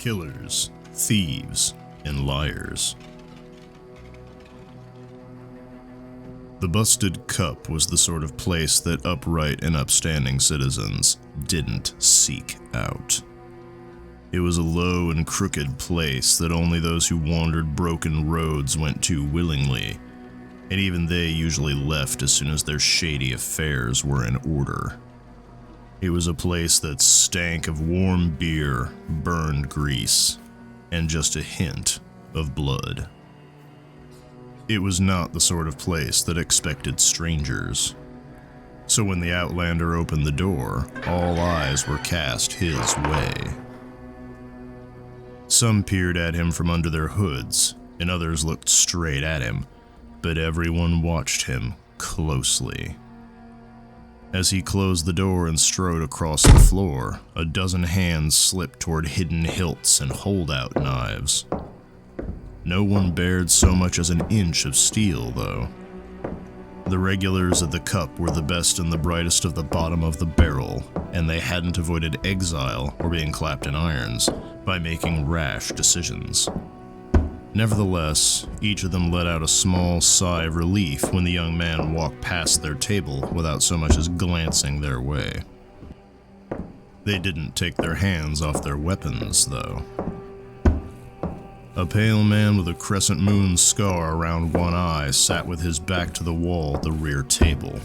Killers, thieves, and liars. The Busted Cup was the sort of place that upright and upstanding citizens didn't seek out. It was a low and crooked place that only those who wandered broken roads went to willingly, and even they usually left as soon as their shady affairs were in order. It was a place that stank of warm beer, burned grease, and just a hint of blood. It was not the sort of place that expected strangers. So when the Outlander opened the door, all eyes were cast his way. Some peered at him from under their hoods, and others looked straight at him, but everyone watched him closely. As he closed the door and strode across the floor, a dozen hands slipped toward hidden hilts and holdout knives. No one bared so much as an inch of steel, though. The regulars at the cup were the best and the brightest of the bottom of the barrel, and they hadn't avoided exile or being clapped in irons by making rash decisions. Nevertheless, each of them let out a small sigh of relief when the young man walked past their table without so much as glancing their way. They didn't take their hands off their weapons, though. A pale man with a crescent moon scar around one eye sat with his back to the wall at the rear table.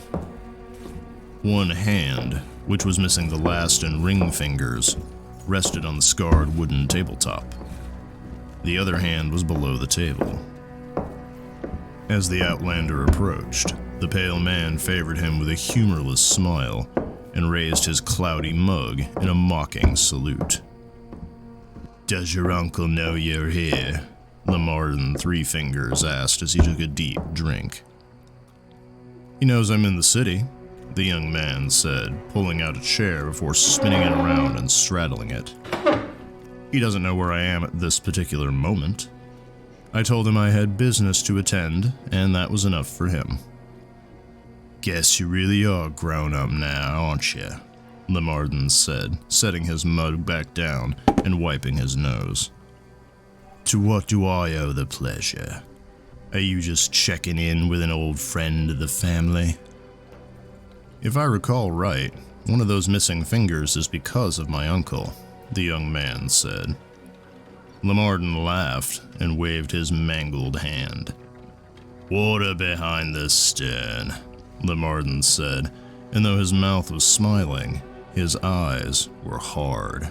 One hand, which was missing the last and ring fingers, rested on the scarred wooden tabletop. The other hand was below the table. As the Outlander approached, the pale man favored him with a humorless smile and raised his cloudy mug in a mocking salute. "Does your uncle know you're here?" Leardan Three Fingers asked as he took a deep drink. "He knows I'm in the city," the young man said, pulling out a chair before spinning it around and straddling it. "He doesn't know where I am at this particular moment. I told him I had business to attend, and that was enough for him." "Guess you really are grown up now, aren't you?" Leardan said, setting his mug back down and wiping his nose. "To what do I owe the pleasure? Are you just checking in with an old friend of the family?" "If I recall right, one of those missing fingers is because of my uncle," the young man said. Leardan laughed and waved his mangled hand. "Water behind the stern," Leardan said, and though his mouth was smiling, his eyes were hard.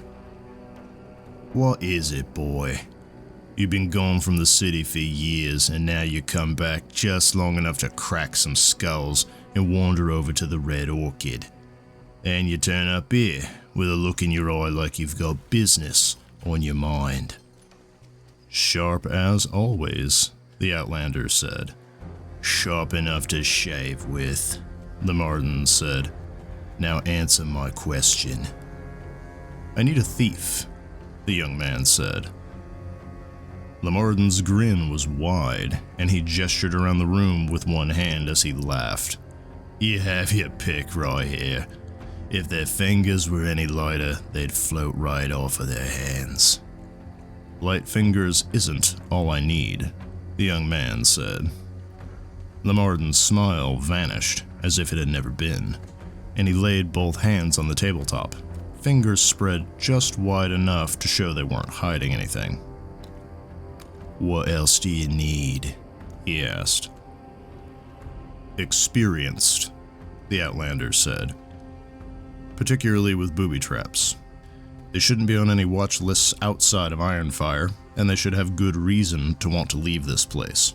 "What is it, boy? You've been gone from the city for years, and now you come back just long enough to crack some skulls and wander over to the Red Orchid. And you turn up here with a look in your eye like you've got business on your mind." "Sharp as always," the Outlander said. "Sharp enough to shave with," Leardan said. "Now answer my question." "I need a thief," the young man said. Leardan's grin was wide, and he gestured around the room with one hand as he laughed. "You have your pick right here. If their fingers were any lighter, they'd float right off of their hands." "Light fingers isn't all I need," the young man said. Leardan's smile vanished as if it had never been, and he laid both hands on the tabletop, fingers spread just wide enough to show they weren't hiding anything. "What else do you need?" he asked. "Experienced," the Outlander said. "Particularly with booby traps. They shouldn't be on any watch lists outside of Ironfire, and they should have good reason to want to leave this place."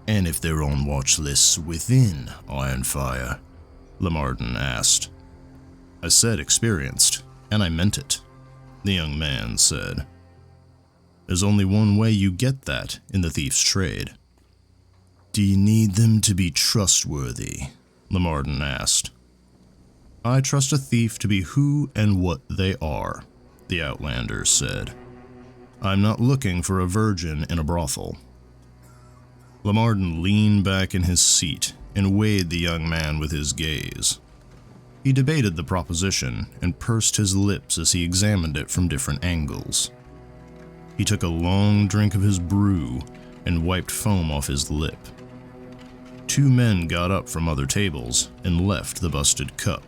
"And if they're on watch lists within Ironfire?" Leardan asked. "I said experienced, and I meant it," the young man said. "There's only one way you get that in the thief's trade." "Do you need them to be trustworthy?" Leardan asked. "I trust a thief to be who and what they are," the Outlander said. "I'm not looking for a virgin in a brothel." Leardan leaned back in his seat and weighed the young man with his gaze. He debated the proposition and pursed his lips as he examined it from different angles, He took a long drink of his brew and wiped foam off his lip. 2 men got up from other tables and left the busted cup,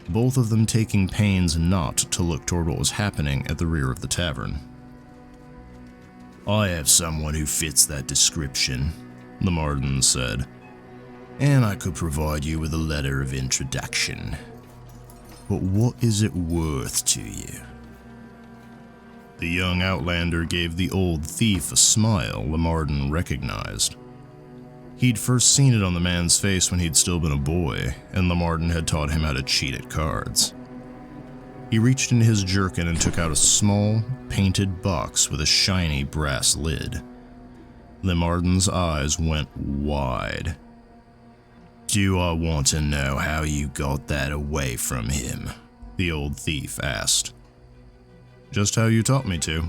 both of them taking pains not to look toward what was happening at the rear of the tavern. "I have someone who fits that description," Leardan said, "and I could provide you with a letter of introduction. But what is it worth to you?" The young outlander gave the old thief a smile Leardan recognized. He'd first seen it on the man's face when he'd still been a boy, and Leardan had taught him how to cheat at cards. He reached into his jerkin and took out a small, painted box with a shiny brass lid. Leardan's eyes went wide. "Do I want to know how you got that away from him?" the old thief asked. "Just how you taught me to,"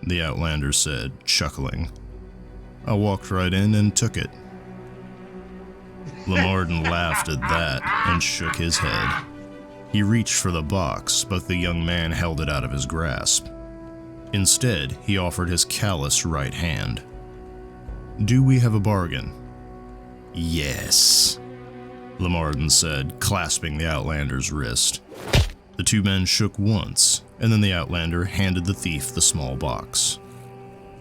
the outlander said, chuckling. "I walked right in and took it." Leardan laughed at that and shook his head. He reached for the box, but the young man held it out of his grasp. Instead, he offered his callous right hand. "Do we have a bargain?" "Yes," Leardan said, clasping the outlander's wrist. The 2 men shook once, and then the outlander handed the thief the small box.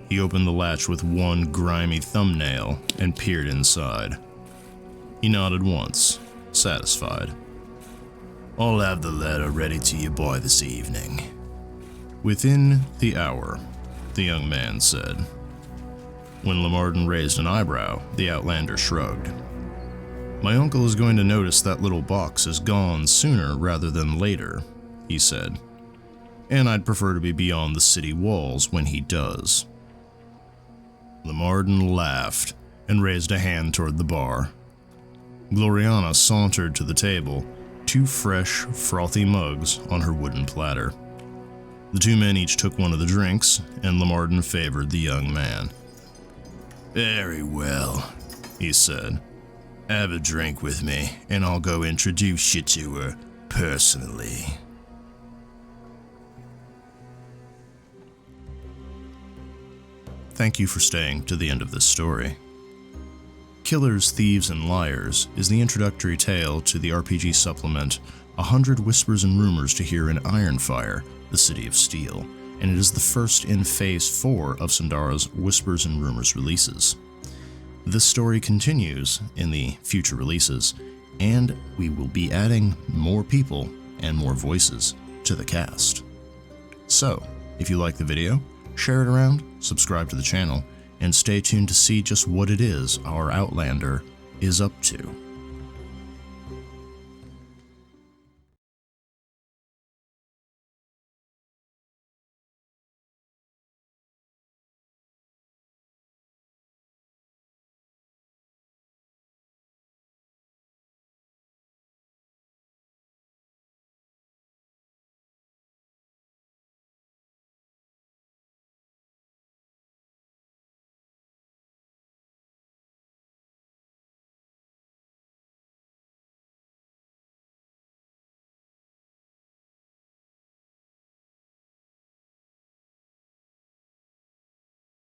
He opened the latch with one grimy thumbnail and peered inside. He nodded once, satisfied. "I'll have the letter ready to you by this evening." "Within the hour," the young man said. When Leardan raised an eyebrow, the outlander shrugged. "My uncle is going to notice that little box is gone sooner rather than later," he said. "And I'd prefer to be beyond the city walls when he does." Leardan laughed and raised a hand toward the bar. Gloriana sauntered to the table, 2 fresh, frothy mugs on her wooden platter. The 2 men each took one of the drinks, and Leardan favored the young man. "Very well," he said. "Have a drink with me, and I'll go introduce you to her personally." Thank you for staying to the end of this story. Killers, Thieves, and Liars is the introductory tale to the RPG supplement 100 Whispers and Rumors to Hear in Ironfire, the City of Steel, and it is the first in Phase 4 of Sundara's Whispers and Rumors releases. This story continues in the future releases, and we will be adding more people and more voices to the cast. So, if you like the video, share it around, subscribe to the channel, and stay tuned to see just what it is our Outlander is up to.